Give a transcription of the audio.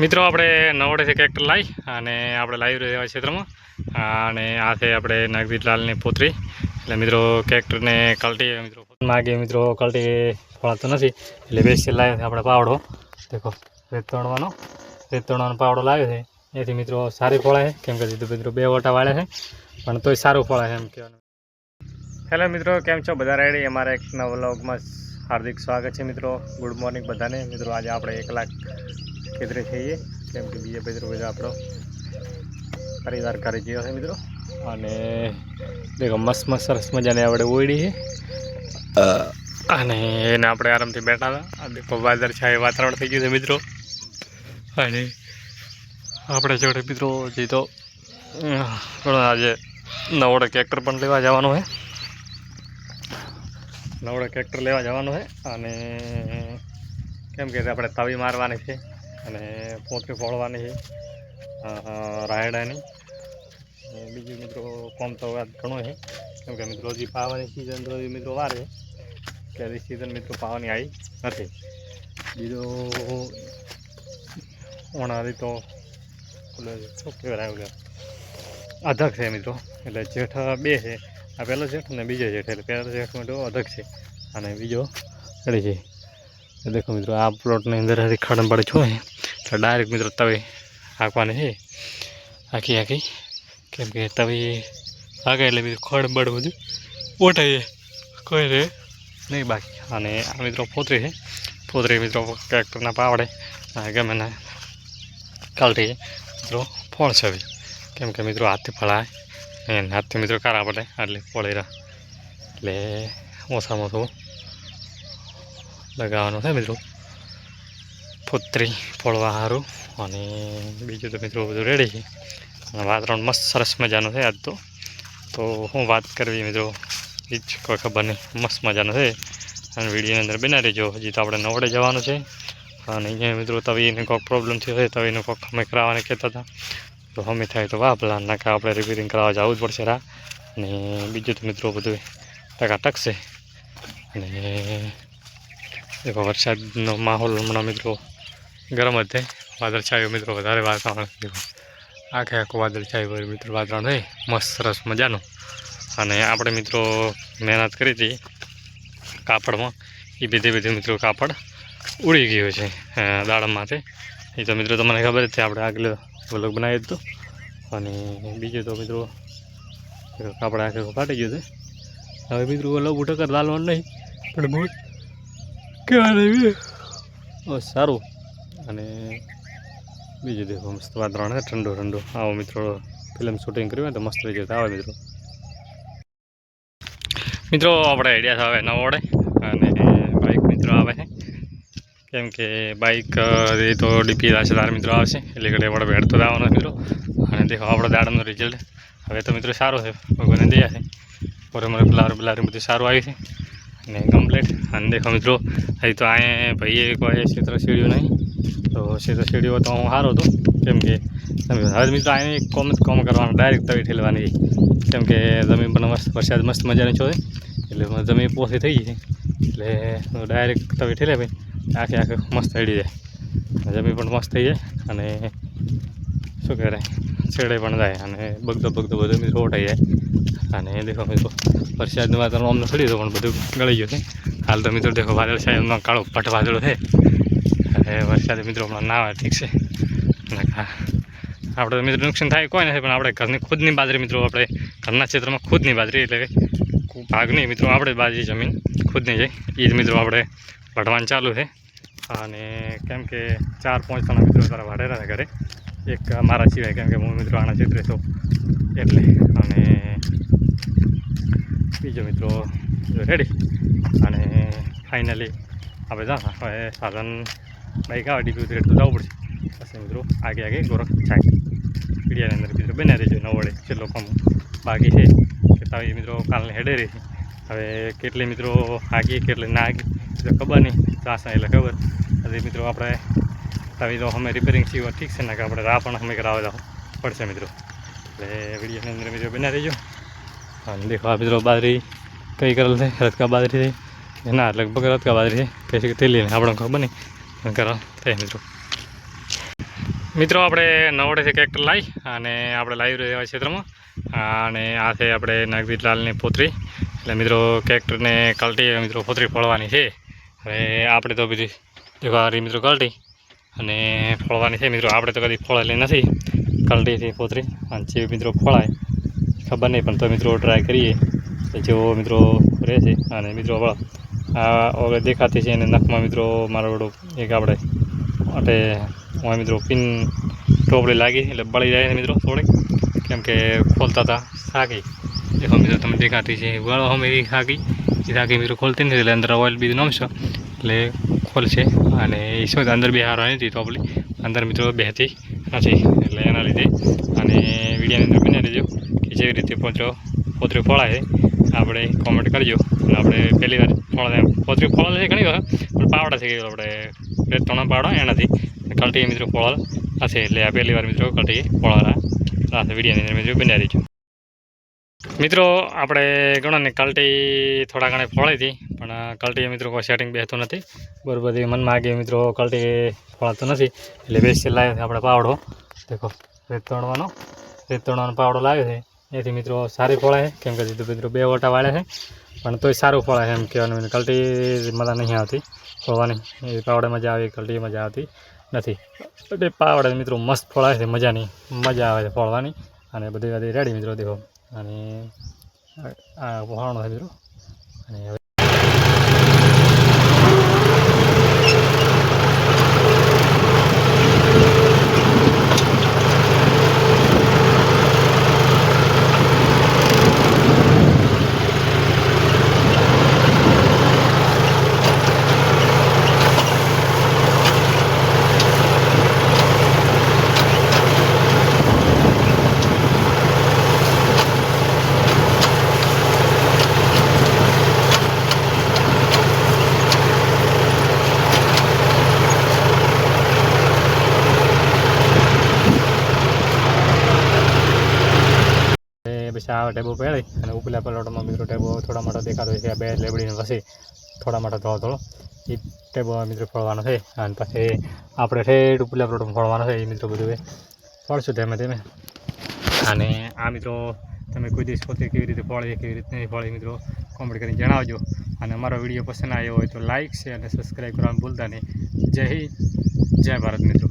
મિત્રો આપણે નવડેથી ટ્રેક્ટર લાવી અને આપણે લાવી રહ્યા ક્ષેત્રમાં અને આ છે આપણે નાગદીલાલની પોતરી એટલે મિત્રો ટ્રેક્ટરને કલટી મિત્રો માગે મિત્રો કલટી ફળાતો નથી એટલે બેસી લાવ્યો છે આપણે પાવડો દેખો રેત તોડવાનો પાવડો લાવ્યો છે એથી મિત્રો સારી ફળાય કેમ કે મિત્રો 2 ઓટા વાળ્યા છે પણ તોય સારું ફળાય એમ કહેવાનું। હેલો મિત્રો, કેમ છો બધા? રેડી અમારા એક નવા વ્લોગમાં હાર્દિક સ્વાગત છે મિત્રો। ગુડ મોર્નિંગ બધાને મિત્રો। આજે આપણે 1 કલાક ખેતરે થઈએ કેમ કે બીજા મિત્રો બધા આપણો પરિવાર કરી ગયો છે મિત્રો। અને દેખો મસ્ત સરસ મજાની આપણે ઓયડી છે અને એને આપણે આરામથી બેઠા હતા। આ દેખો વાદળછાયું વાતાવરણ થઈ ગયું છે મિત્રો। અને આપણે જોડે મિત્રો જે તો આજે નવડે ટ્રેક્ટર પણ લેવા જવાનું છે, નવડે ટ્રેક્ટર લેવા જવાનું છે અને કેમ કે આપણે તવી મારવાની છે અને પોતરી ફોડવાની છે રાયડાની। બીજું મિત્રો કોમ તો વાત ઘણું છે કેમ કે મિત્રો હજી પાવાની સિઝન તો મિત્રો વાર છે કે હજી સિઝન મિત્રો પાવાની આવી નથી। બીજું ઉનાળી તો શું કહેવાય અધક છે મિત્રો, એટલે જેઠ 2 છે। આ પહેલો જેઠ અને બીજો જેઠ, એટલે પહેલો જેઠ માટે અધક છે અને બીજો કડી છે। દેખો મિત્રો આ પ્લોટની અંદર ખડમ પડે છો એટલે ડાયરેક્ટ મિત્રો તવી હાંકવાની છે આખી કેમ કે તવી હાંકે એટલે બીજું ખડ બળ બધું ઓટાઈએ કોઈ રહે નહીં બાકી। અને આ મિત્રો પોતરી મિત્રો ટ્રેક્ટરના પાવડે ગમે ને કલટી મિત્રો ફોડશે કેમ કે મિત્રો હાથથી ફળાય એને હાથથી મિત્રો કારા પડે એટલે ફોડી રહ્યા એટલે ઓછામાં ઓછું લગાવવાનું છે મિત્રો પોતરી ફોડવા સારું। અને બીજું તો મિત્રો બધું રેડી છે અને વાતાવરણ મસ્ત સરસ મજાનું છે આજ તો હું વાત કરવી મિત્રો એ જ કોઈ ખબર નહીં, મસ્ત મજાનું છે અને વિડીયોની અંદર બના રહેજો। હજી તો આપણે નવડે જવાનું છે અને અહીંયા મિત્રો તવીને કોઈક પ્રોબ્લેમ થયો છે, તવીને કોઈક અમે કરાવવાને કહેતા હતા તો અમે થાય તો વાહ પ્લાન નાખે આપણે રિપેરિંગ કરાવવા જવું જ પડશે રા। અને બીજું તો મિત્રો બધું ટકાટક છે અને દેખો વરસાદનો માહોલ હમણાં મિત્રો ગરમ જ છે, વાદળછાયું મિત્રો વધારે વાતાવરણ દેખો આખું વાદળછાયું હોય મિત્રો વાતાવરણ છે મસ્ત સરસ મજાનું। અને આપણે મિત્રો મહેનત કરી હતી કાપડમાં, એ બધે મિત્રો કાપડ ઉડી ગયું છે દાડમમાંથી, એ તો મિત્રો તમને ખબર જ છે, આપણે આગળ વ્લોગ બનાવી દીધો। અને બીજું તો મિત્રો કાપડ આખે ફાટી ગયું છે। હવે મિત્રો લવું ટકર લાલવાનું નહીં પણ બહુ કહેવાય સારું। અને બીજું દેખો મસ્ત વાતાવરણ છે ઠંડુ આવો મિત્રો ફિલ્મ શૂટિંગ કર્યું હોય તો મસ્ત થઈ જતા આવે મિત્રો આપણે આઈડિયા આવે નવડે અને બાઇક મિત્રો આવે છે કેમ કે બાઇક એ તો ડીપી છે તાર મિત્રો આવશે એટલે ઘડે આપણે બેઠતો જવાનો મિત્રો। અને દેખો આપણો દાડમનો રિઝલ્ટ હવે તો મિત્રો સારો છે, ભગવાનને દયા છે, બરાબર બલારી બધું સારું આવ્યું છે અને કમ્પ્લીટ। અને દેખો મિત્રો હજી તો અહીંયા ભાઈએ કોઈ ક્ષેત્ર સીડ્યું નહીં તો ક્ષેત્ર સીડ્યો તો હું સારો હતો કેમ કે હવે મિત્રો અહીંયા કોમ કરવાનું ડાયરેક્ટ તવી ઠેલવાની કેમ કે જમીન પણ મસ્ત વરસાદ મસ્ત મજાની છો એટલે જમીન પોસી થઈ ગઈ એટલે ડાયરેક્ટ તવી ઠેલે ભાઈ આખે મસ્ત હડી જાય, જમીન પણ મસ્ત થઈ જાય અને શું કહેવાય છેડે પણ જાય અને બગદો બધું મિત્રો ઓટાઈ જાય। અને દેખો મિત્રો વરસાદનું વાતાવરણ અમને થયું પણ બધું ગળી ગયું છે હાલ તો મિત્રો દેખો વાદળ છે એમનો કાળો પટ વાદળો છે અને વરસાદ મિત્રો હમણાં ના આવે ઠીક છે। અને આપણે તો મિત્રો નુકસાન થાય કોઈ નથી પણ આપણે ઘરની ખુદની બાજરી મિત્રો આપણે ઘરના ક્ષેત્રમાં ખુદની બાજરી એટલે ભાગ નહીં મિત્રો આપણે બાજરી જમીન ખુદની જાય એ જ મિત્રો આપણે વઢવાનું ચાલુ છે। અને કેમ કે 4-5 જણા મિત્રો તારા વાઢેલા છે ઘરે, એક મારા સિવાય કેમ કે હું મિત્રો આના ક્ષેત્રે છું એટલે। અને બીજો મિત્રો રેડી અને ફાઇનલી આપણે જા હવે સાધન બાઈક આવે ડીપી ઉતરે તો જવું પડશે પછી મિત્રો આગે ગોરખ ચાય વિડીયાની અંદર મિત્રો બના રહેજો નવડે છેલ્લો કામ બાકી છે કે તાવી મિત્રો કાલને હેડે રહી છે। હવે કેટલી મિત્રો આગી કેટલી ના આગી એટલે ખબર નહીં, ચાસા એટલે ખબર હજી મિત્રો આપણે તાવી તો અમે રિપેરિંગ છીએ ઠીક છે ને કે આપણે રાહ પણ અમે કરાવવા જવું પડશે મિત્રો એટલે વિડીયોની અંદર મિત્રો બના રહેજો। અને દેખો આ મિત્રો બાજરી કઈ કરેલ છે રતકા બાજરી છે ના લગભગ રતકા બાજરી છે કે થેલી ને આપણે ખબર નહીં કરેલ થાય મિત્રો। મિત્રો આપણે નવડેથી કેક્ટર લાવી અને આપણે લાવી રહ્યા ક્ષેત્રમાં અને આ છે આપણે નાગદીપલાલની પોતરી. એટલે મિત્રો કેક્ટરને કલટી મિત્રો પોતરી ફોડવાની છે. હવે આપણે તો બધી દેખો મિત્રો કલટી અને ફોડવાની છે. મિત્રો આપણે તો કદી ફોડેલી નથી કલટીથી પોતરી, અને જે મિત્રો ફોડાય ખબર નહીં, પણ તો મિત્રો ટ્રાય કરીએ જેવો મિત્રો રહેશે. અને મિત્રો હવે દેખાતી છે અને નખમાં મિત્રો મારો વડો એક આપણે માટે મિત્રો પિન ટોપડી લાગી એટલે બળી જાય છે મિત્રો થોડીક, કેમ કે ખોલતા હતા થાકી. દેખો મિત્રો તમને દેખાતી છે વળો અમે એ થાકી મિત્રો ખોલતી નથી, એટલે અંદર ઓઇલ બીજું નામશો એટલે ખોલશે. અને એ શું અંદર બેહારવાની હતી ટોપલી, અંદર મિત્રો બેહતી નથી, એટલે એના લીધે. અને વિડીયોની અંદર બની લેજો કે જેવી રીતે પોતરી ફોળાય આપણે કોમેન્ટ કરજો. અને આપણે પહેલી વાર પોતરી ફોળાલે છે ઘણી વાર, પણ પાવડા છે કે આપણે બે ત્રણ પાવડા એનાથી કલટી મિત્રો ફોળાલ હશે. એટલે આ પહેલી વાર મિત્રો કલટી ફોળાલા આ વિડીયોની અંદર મિત્રો બની લેજો. મિત્રો આપણે ઘણો ને કલટી થોડા ઘણા ફોળી હતી, પણ કલટી મિત્રો કોઈ સેટિંગ બેસતું નથી બરાબર. બધી મનમાં આગે મિત્રો કલટી ફોળાતું નથી, એટલે બેસી લાવ્યો છે આપણે પાવડો. દેખો રેત તોડવાનો પાવડો લાવ્યો છે. એથી મિત્રો સારી ફોળાય છે, કેમ કે મિત્રો 2 ઓટા વાળે છે, પણ તોય સારું ફોળાય છે એમ કહેવાનું. કલટી મજા નહીં આવતી ફોળવાની, એ પાવડે મજા આવે, કલટી મજા આવતી નથી. એટલે પાવડે મિત્રો મસ્ત ફોળાય છે, મજા આવે છે ફોળવાની. અને બધી રેડી મિત્રો દેખો. અને આ ફોળવાનો છે મિત્રો. અને હવે પછી આ ટેબો પહેરી અને ઉપલા પલોટમાં મિત્રો ટેબો થોડા મોટા દેખાતો હોય છે. 2 લેબડીને વસી થોડા મોટા થોડો એ ટેબો મિત્રો ફોડવાનો છે. અને પછી આપણે ઠેઠ ઉપલા પલોટમાં ફોડવાનો છે. એ મિત્રો બધું ફોડશું ધીમે ધીમે. અને આ મિત્રો તમે કોઈ દિવસ પોતે કેવી રીતે ફોડે કેવી રીતે નહીં ફોડે મિત્રો કોમેન્ટ કરીને જણાવજો. અને અમારો વિડીયો પસંદ આવ્યો હોય તો લાઇક શેર અને સબસ્ક્રાઈબ કરવાનું ભૂલતા નહીં. જય હિન્દ, જય ભારત મિત્રો.